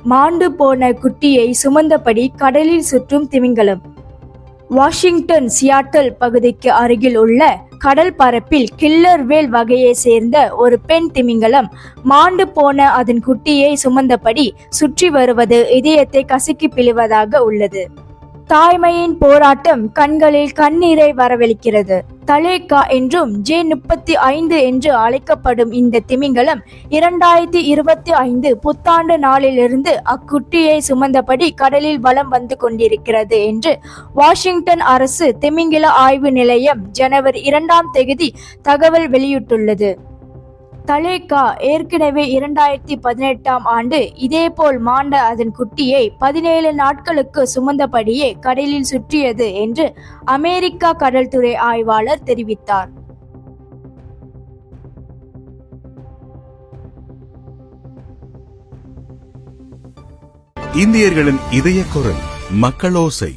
மாண்டு போன குட்டியை சுமந்தபடி கடலில் சுற்றும் திமிங்கலம். வாஷிங்டன் சியாட்டல் பகுதிக்கு அருகில் உள்ள கடல் பரப்பில் கில்லர் வேல் வகையை சேர்ந்த ஒரு பெண் திமிங்கலம் மாண்டு போன அதன் குட்டியை சுமந்தபடி சுற்றி வருவது இதயத்தை கசக்கி பிழிவதாக உள்ளது. தாய்மையின் போராட்டம் கண்களில் கண்ணீரை வரவழைக்கிறது. தலேகா என்றும் J35 என்று அழைக்கப்படும் இந்த திமிங்கலம் 2025 புத்தாண்டு நாளிலிருந்து அக்குட்டியை சுமந்தபடி கடலில் வலம் வந்து கொண்டிருக்கிறது என்று வாஷிங்டன் அரசு திமிங்கில ஆய்வு நிலையம் ஜனவரி 2 தகவல் வெளியிட்டுள்ளது. தலேகா ஏற்கனவே 2018 இதேபோல் மாண்ட அதன் குட்டியை 17 நாட்களுக்கு சுமந்தபடியே கடலில் சுற்றியது என்று அமெரிக்கா கடல்துறை ஆய்வாளர் தெரிவித்தார். இந்தியர்களின் இதய குரல் மக்களோசை.